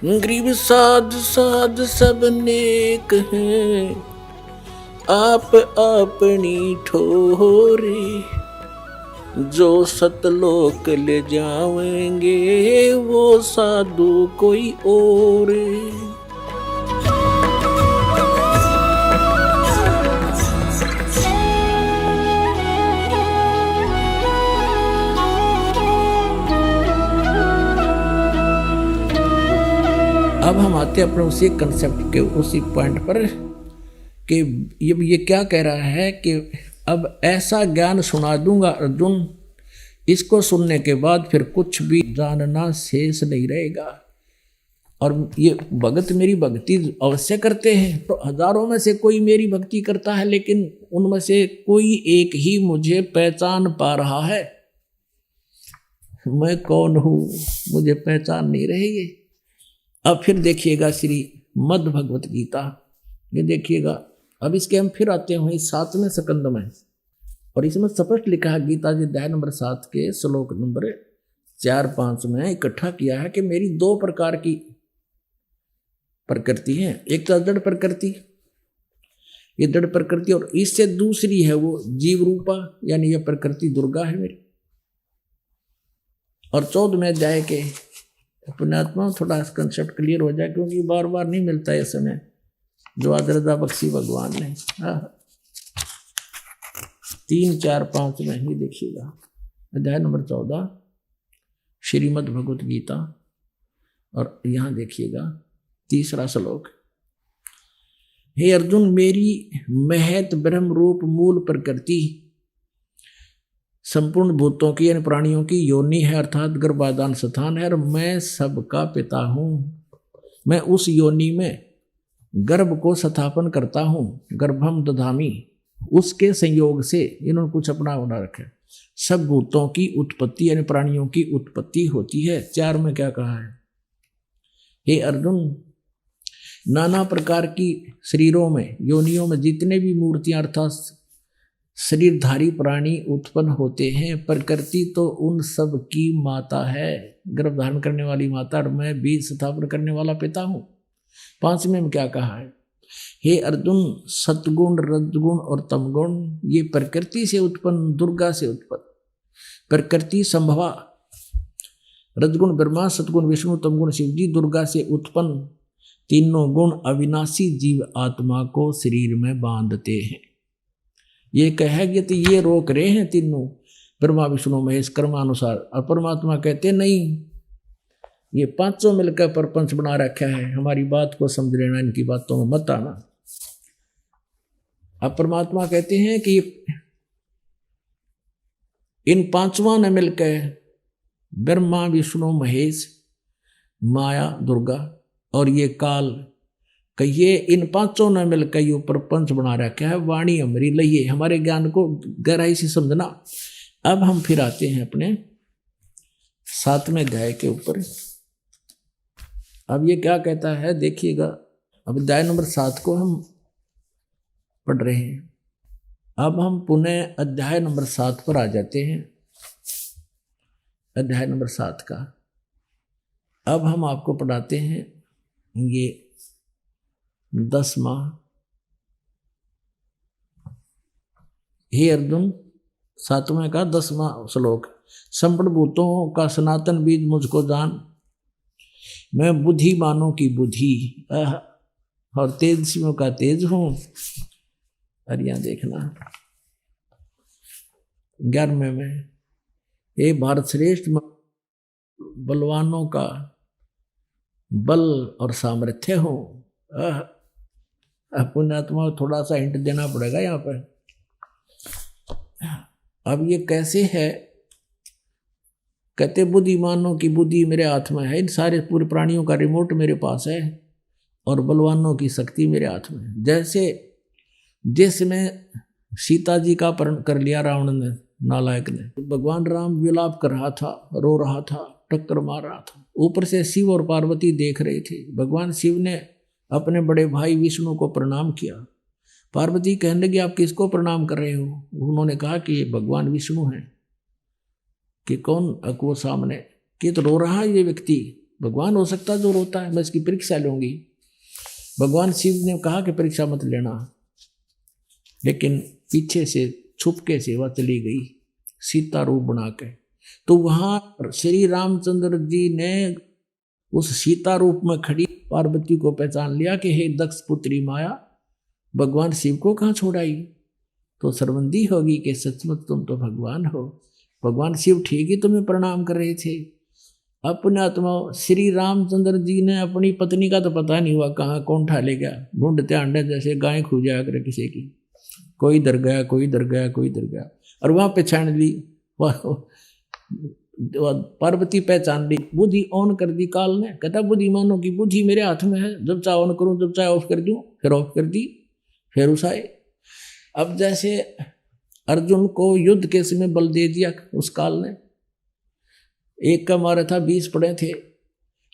गरीब साध साध सब नेक हैं, आप अपनी ठोरे। जो सतलोक ले जाएंगे वो साधु कोई और। अब हम आते हैं अपने उसी कंसेप्ट के उसी पॉइंट पर कि ये क्या कह रहा है कि अब ऐसा ज्ञान सुना दूंगा अर्जुन, इसको सुनने के बाद फिर कुछ भी जानना शेष नहीं रहेगा। और ये भगत मेरी भक्ति अवश्य करते हैं, तो हजारों में से कोई मेरी भक्ति करता है, लेकिन उनमें से कोई एक ही मुझे पहचान पा रहा है। मैं कौन हूं, मुझे पहचान नहीं रही। अब फिर देखिएगा श्री मद् भगवत गीता, ये देखिएगा। अब इसके हम फिर आते हैं 7वें स्कंद में, और इसमें स्पष्ट लिखा है गीता जी अध्याय नंबर 7 के श्लोक नंबर 4-5 में इकट्ठा किया है कि मेरी 2 प्रकार की प्रकृति है। एक तो जड़ प्रकृति, ये जड़ प्रकृति, और इससे दूसरी है वो जीव रूपा, यानी यह प्रकृति दुर्गा है मेरी। और 14वें अध्याय के पुण्यात्मा थोड़ा कंसेप्ट क्लियर हो जाए, क्योंकि बार बार नहीं मिलता है समय जो आज रजा बख्शी भगवान ने। 3, 4, 5 में ही देखिएगा अध्याय नंबर 14 श्रीमद् भगवत गीता, और यहां देखिएगा 3रा श्लोक। हे अर्जुन, मेरी महत ब्रह्म रूप मूल प्रकृति संपूर्ण भूतों की यानी प्राणियों की योनि है, अर्थात गर्भाधान स्थान है, और मैं सबका पिता हूं। मैं उस योनि में गर्भ को स्थापन करता हूं, गर्भम दधामी, उसके संयोग से इन्होंने कुछ अपना बना रखा। सब भूतों की उत्पत्ति यानी प्राणियों की उत्पत्ति होती है। 4 में क्या कहा है, हे अर्जुन, नाना प्रकार की शरीरों में योनियों में जितने भी मूर्तियां अर्थात शरीरधारी प्राणी उत्पन्न होते हैं, प्रकृति तो उन सब की माता है, गर्भ धारण करने वाली माता, और मैं बीज स्थापन करने वाला पिता हूं। 5वें में क्या कहा है, हे अर्जुन, सतगुण रजगुण और तमगुण ये प्रकृति से उत्पन्न, दुर्गा से उत्पन्न प्रकृति संभवा, रजगुण ब्रह्मा, सतगुण विष्णु, तमगुण शिव जी, दुर्गा से उत्पन्न तीनों गुण अविनाशी जीव आत्मा को शरीर में बांधते हैं। ये कहेंगे तो ये रोक रहे हैं तीनों, ब्रह्मा विष्णु महेश कर्मानुसार, और परमात्मा कहते नहीं, ये 5 मिलकर प्रपंच बना रखा है, हमारी बात को समझ लेना, इनकी बातों में मत आना। अब परमात्मा कहते हैं कि इन 5 ने मिलकर ब्रह्मा विष्णु महेश माया दुर्गा और ये काल कहिए, इन 5 ने मिलकर ये प्रपंच बना रखा है। वाणी हमारी लइए, हमारे ज्ञान को गहराई से समझना। अब हम फिर आते हैं अपने 7वें अध्याय के ऊपर। अब ये क्या कहता है देखिएगा, अब अध्याय नंबर 7 को हम पढ़ रहे हैं। अब हम पुनः अध्याय नंबर 7 पर आ जाते हैं, अध्याय नंबर 7 का। अब हम आपको पढ़ाते हैं ये 10वां। हे अर्जुन, 7वें का 10वां श्लोक। संपूर्ण भूतों का सनातन बीज मुझको जान, मैं बुद्धिमानों की बुद्धि और तेजस्वियों का तेज हूं। और यहां देखना 11वें में, हे भारत श्रेष्ठ, बलवानों का बल और सामर्थ्य हूं। पुण्यात्मा थोड़ा सा हिंट देना पड़ेगा यहाँ पर। अब ये कैसे है, कहते बुद्धिमानों की बुद्धि मेरे हाथ में है, इन सारे पूरे प्राणियों का रिमोट मेरे पास है, और बलवानों की शक्ति मेरे हाथ में। जैसे जिसमें सीता जी का अपहरण कर लिया रावण ने, नालायक ने, भगवान राम विलाप कर रहा था, रो रहा था, टक्कर मार रहा था, ऊपर से शिव और पार्वती देख रहे थे। भगवान शिव ने अपने बड़े भाई विष्णु को प्रणाम किया। पार्वती कहने लगी, आप किसको प्रणाम कर रहे हो? उन्होंने कहा कि ये भगवान विष्णु हैं। कि कौन? अको सामने कि तो रो रहा है ये व्यक्ति, भगवान हो सकता जो रोता है, मैं इसकी परीक्षा लूंगी। भगवान शिव ने कहा कि परीक्षा मत लेना, लेकिन पीछे से छुपके से वह चली गई सीता रूप बना के। तो वहां श्री रामचंद्र जी ने उस सीता रूप में खड़ी पार्वती को पहचान लिया कि हे दक्ष पुत्री माया, भगवान शिव को कहाँ छोड़ाई। तो शर्मिंदी होगी कि सचमुच तुम तो भगवान हो। भगवान शिव ठीक ही तुम्हें प्रणाम कर रहे थे। अपने आत्मा श्री रामचंद्र जी ने अपनी पत्नी का तो पता नहीं हुआ कहाँ कौन ठा ले गया, ढूंढते अंडे जैसे गाय खो जाया करे किसी की, कोई इधर गया कोई इधर गया कोई इधर गया, और वहां पहचान ली, पार्वती पहचान ली, बुद्धि ऑन कर दी काल ने। कहता बुद्धिमानों की बुद्धि मेरे हाथ में है, जब चाहे ऑन करूं जब चाहे ऑफ कर दूं, फिर ऑफ कर दी, फिर उसाए। अब जैसे अर्जुन को युद्ध के समय बल दे दिया उस काल ने, एक का मारा था 20 पड़े थे,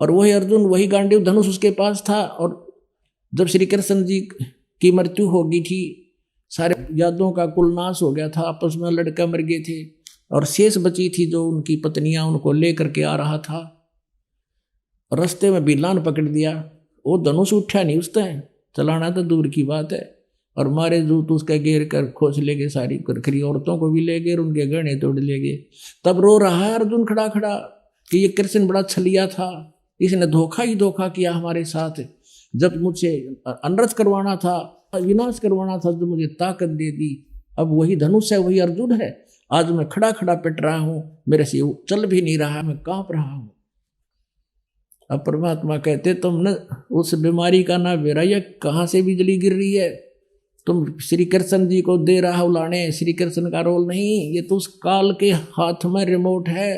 और वही अर्जुन वही गांडीव धनुष उसके पास था। और जब श्री कृष्ण जी की मृत्यु हो गई थी, सारे यादों का कुल नाश हो गया था, आपस में लड़का मर गए थे, और शेष बची थी जो उनकी पत्नियां, उनको लेकर के आ रहा था। रास्ते में बिलान पकड़ दिया, वो धनुष उठा नहीं, उस टाइम चलाना तो दूर की बात है, और मारे जूत उसका घेर कर खोज ले गए, सारी करखरी औरतों को भी ले गए, उनके गहने तोड़ ले गए। तब रो रहा है अर्जुन खड़ा खड़ा कि ये कृष्ण बड़ा छलिया था, इसने धोखा ही धोखा किया हमारे साथ। जब मुझसे अनर्थ करवाना था, विनाश करवाना था, जो मुझे ताकत दे दी, अब वही धनुष है, वही अर्जुन है। आज मैं खड़ा खड़ा पिट रहा हूं, मेरे से चल भी नहीं रहा, मैं कांप रहा हूं। अब परमात्मा कहते तुम न उस बीमारी का ना बेरा, ये कहाँ से बिजली गिर रही है, तुम श्री कृष्ण जी को दे रहा उलाने, श्री कृष्ण का रोल नहीं, ये तो उस काल के हाथ में रिमोट है।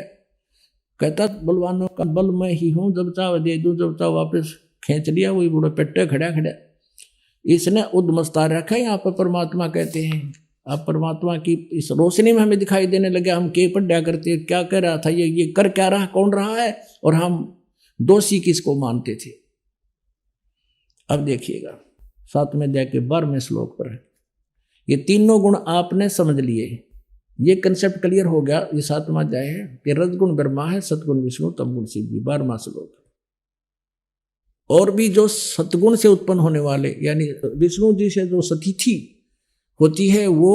कहता बलवानों का बल मैं ही हूं, जब चाहे दे दूं, जब चाहे वापस खींच लिया, वही बूढ़े पेट्टे खड़ा खड़ा। इसने उद्मस्ता रखा है यहाँ पर, परमात्मा कहते हैं। अब परमात्मा की इस रोशनी में हमें दिखाई देने लगे, हम के पढ़ा करते, क्या कह रहा था ये कर क्या रहा, कौन रहा है, और हम दोषी किसको मानते थे। अब देखिएगा 7वें अध्याय के 12वें श्लोक पर है, ये तीनों गुण आपने समझ लिए, ये कंसेप्ट क्लियर हो गया। ये 7वां अध्याय है कि रजगुण ब्रह्मा है, सतगुण विष्णु, तमगुण शिव जी, 12वां श्लोक। और भी जो सतगुण से उत्पन्न होने वाले, यानी विष्णु जी से जो सतिथि होती है वो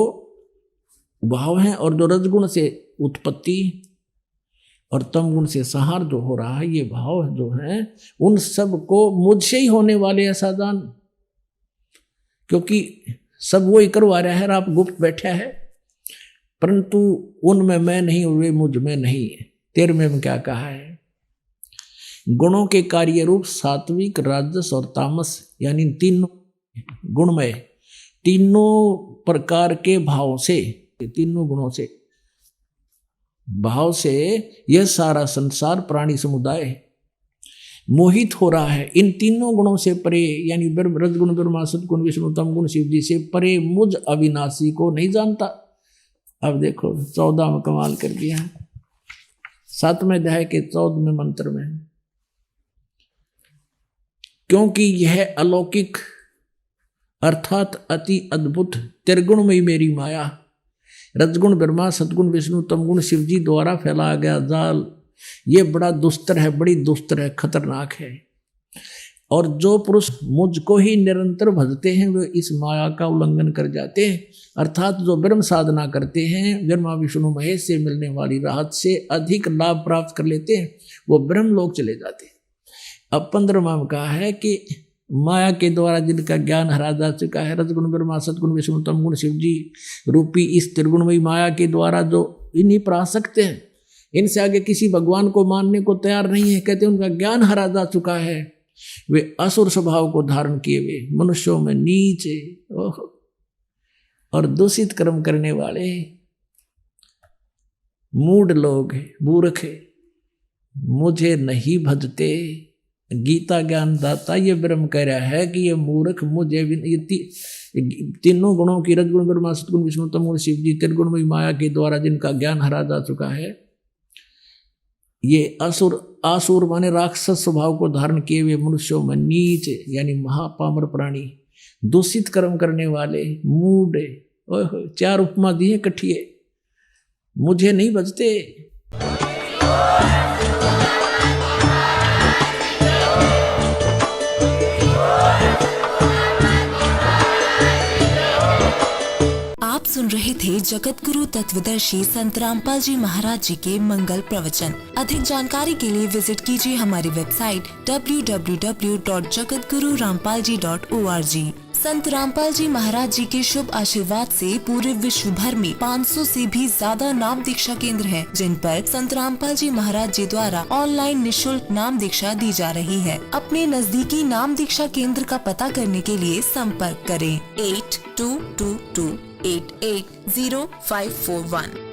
भाव है, और जो रजगुण से उत्पत्ति और तमगुण से संहार जो हो रहा है, ये भाव जो है, उन सब को मुझसे ही होने वाले ऐसा जान, क्योंकि सब वो ही करवा रहा है, आप गुप्त बैठा है, परंतु उनमें मैं नहीं, वे मुझ में नहीं है। 13वें में क्या कहा है, गुणों के कार्य रूप सात्विक, राजस और तामस, यानी तीनों गुणमय, तीनों प्रकार के भाव से, तीनों गुणों से, भाव से यह सारा संसार प्राणी समुदाय मोहित हो रहा है। इन तीनों गुणों से परे, यानी रजगुण ब्रह्मा, सतगुण विष्णु, तमगुण शिव जी से परे मुझ अविनाशी को नहीं जानता। अब देखो 14 में कमाल कर दिया, 7वें अध्याय के 14वें मंत्र में, क्योंकि यह अलौकिक अर्थात अति अद्भुत त्रिगुणमयी मेरी माया, रजगुण ब्रह्मा, सतगुण विष्णु, तमगुण शिव जी द्वारा फैलाया गया जाल, ये बड़ा दुस्तर है, बड़ी दुस्तर है, खतरनाक है। और जो पुरुष मुझको ही निरंतर भजते हैं वे इस माया का उल्लंघन कर जाते हैं, अर्थात जो ब्रह्म साधना करते हैं, ब्रह्मा विष्णु महेश से मिलने वाली राहत से अधिक लाभ प्राप्त कर लेते हैं, वो ब्रह्म लोक चले जाते हैं। अब 15वां में कहा है कि माया के द्वारा जिनका ज्ञान हरा जा चुका है, रजगुण ब्रह्मा, सतगुण विष्णु, तमगुण शिव जी रूपी इस त्रिगुणमयी माया के द्वारा जो इन्हीं पर आसक्त हैं, इनसे आगे किसी भगवान को मानने को तैयार नहीं है, कहते उनका ज्ञान हरा जा चुका है, वे असुर स्वभाव को धारण किए हुए मनुष्यों में नीचे और दूषित कर्म करने वाले मूढ़ लोग हैं, मूर्ख है, मुझे नहीं भजते। गीता ज्ञान दाता ये ब्रह्म कह रहा है कि ये मूर्ख मुझे ये तीनों गुणों की, रजगुण ब्रह्मा, सतगुण विष्णु, तमगुण शिव जी, त्रिगुणमयी माया के द्वारा जिनका ज्ञान हरा जा चुका है, ये आसुर माने राक्षस स्वभाव को धारण किए हुए मनुष्यों में नीच, यानी महापामर प्राणी, दूषित कर्म करने वाले, मूढ़, 4 उपमा दिए इकट्ठिए, मुझे नहीं बचते। थे जगत गुरु तत्वदर्शी संत रामपाल जी महाराज जी के मंगल प्रवचन। अधिक जानकारी के लिए विजिट कीजिए हमारी वेबसाइट www.jagatgururampalji.org। संत रामपाल जी महाराज जी के शुभ आशीर्वाद से पूरे विश्व भर में 500 से भी ज्यादा नाम दीक्षा केंद्र हैं, जिन पर संत रामपाल जी महाराज जी द्वारा ऑनलाइन निशुल्क नाम दीक्षा दी जा रही है। अपने नजदीकी नाम दीक्षा केंद्र का पता करने के लिए संपर्क करें 8222880541।